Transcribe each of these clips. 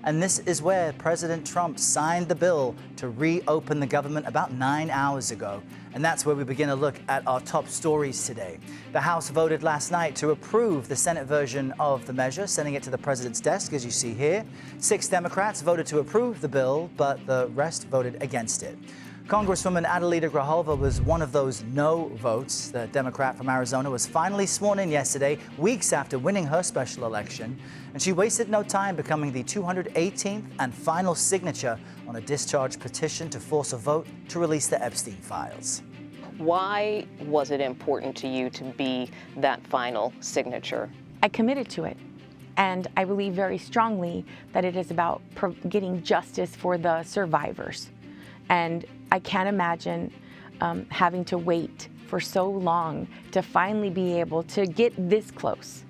And this is where President Trump signed the bill to reopen the government about 9 hours ago. And that's where we begin a look at our top stories today. The House voted last night to approve the Senate version of the measure, sending it to the president's desk, as you see here. 6 Democrats voted to approve the bill, but the rest voted against it. Congresswoman Adelita Grijalva was one of those no votes. The Democrat from Arizona was finally sworn in yesterday, weeks after winning her special election. And she wasted no time becoming the 218th and final signature on a discharge petition to force a vote to release the Epstein files. Why was it important to you to be that final signature? I committed to it. And I believe very strongly that it is about getting justice for the survivors. And I can't imagine having to wait for so long to finally be able to get this close.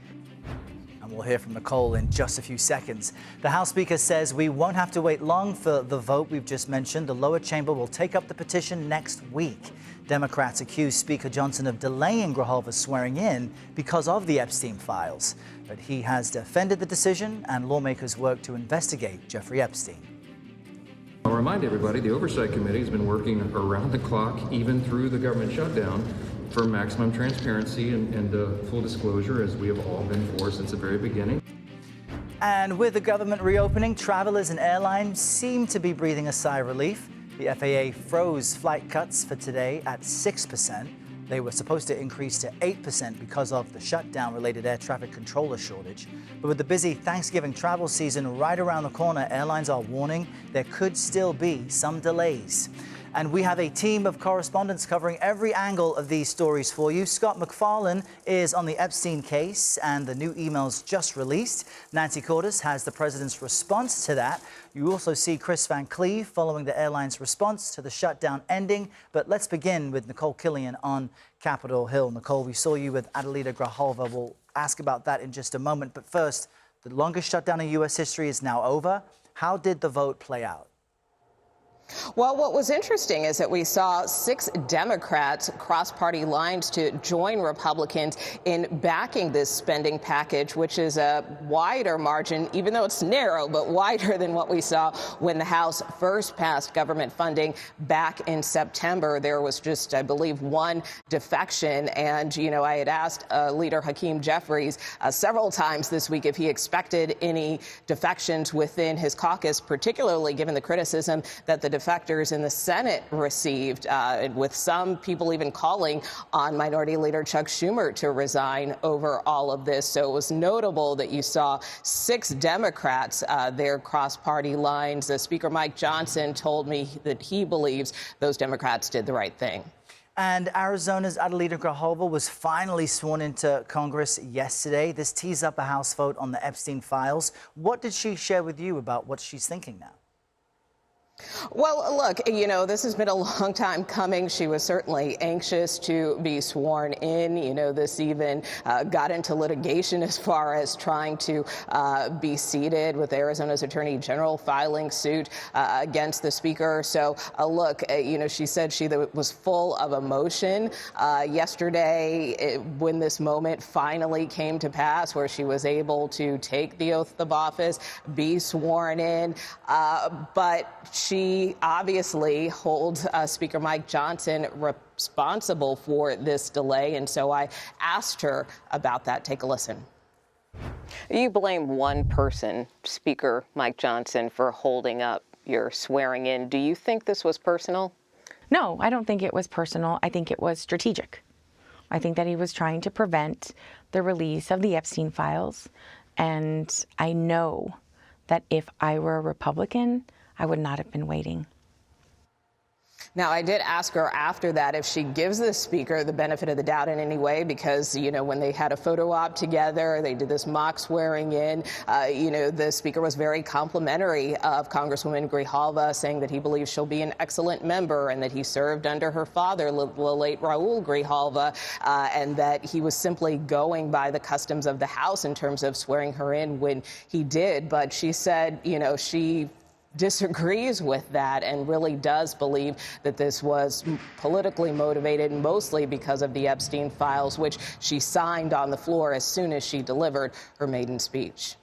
And we'll hear from Nikole in just a few seconds. The House Speaker says we won't have to wait long for the vote we've just mentioned. The lower chamber will take up the petition next week. Democrats accuse Speaker Johnson of delaying Grijalva's swearing in because of the Epstein files. But he has defended the decision, and lawmakers work to investigate Jeffrey Epstein. I'll remind everybody, the Oversight Committee has been working around the clock, even through the government shutdown, for maximum transparency and full disclosure, as we have all been for since the very beginning. And with the government reopening, travelers and airlines seem to be breathing a sigh of relief. The FAA froze flight cuts for today at 6%. They were supposed to increase to 8% because of the shutdown-related air traffic controller shortage. But with the busy Thanksgiving travel season right around the corner, airlines are warning there could still be some delays. And we have a team of correspondents covering every angle of these stories for you. Scott MacFarlane is on the Epstein case and the new emails just released. Nancy Cordes has the president's response to that. You also see Chris Van Cleve following the airline's response to the shutdown ending. But let's begin with Nikole Killion on Capitol Hill. Nikole, we saw you with Adelita Grijalva. We'll ask about that in just a moment. But first, the longest shutdown in U.S. history is now over. How did the vote play out? Well, what was interesting is that we saw 6 Democrats cross party lines to join Republicans in backing this spending package, which is a wider margin, even though it's narrow, but wider than what we saw when the House first passed government funding back in September. There was just, I believe, one defection. And, you know, I had asked Leader Hakeem Jeffries several times this week if he expected any defections within his caucus, particularly given the criticism that the defectors in the Senate received, with some people even calling on Minority Leader Chuck Schumer to resign over all of this. So it was notable that you saw 6 Democrats there cross party lines. Speaker Mike Johnson told me that he believes those Democrats did the right thing. And Arizona's Adelita Grijalva was finally sworn into Congress yesterday. This tees up a House vote on the Epstein files. What did she share with you about what she's thinking now? Well, look, you know, this has been a long time coming. She was certainly anxious to be sworn in. You know, this even got into litigation as far as trying to be seated, with Arizona's Attorney General filing suit against the speaker. So, look, you know, she said she was full of emotion yesterday when this moment finally came to pass, where she was able to take the oath of office, be sworn in. But she obviously holds Speaker Mike Johnson responsible for this delay, and so I asked her about that. Take a listen. You blame one person, Speaker Mike Johnson, for holding up your swearing in. Do you think this was personal? No, I don't think it was personal. I think it was strategic. I think that he was trying to prevent the release of the Epstein files, and I know that if I were a Republican, I would not have been waiting. Now, I did ask her after that if she gives the speaker the benefit of the doubt in any way, because, you know, when they had a photo op together, they did this mock swearing in, you know, the speaker was very complimentary of Congresswoman Grijalva, saying that he believes she'll be an excellent member and that he served under her father, the late Raul Grijalva, and that he was simply going by the customs of the House in terms of swearing her in when he did. But she said, you know, she disagrees with that and really does believe that this was politically motivated, mostly because of the Epstein files, which she signed on the floor as soon as she delivered her maiden speech.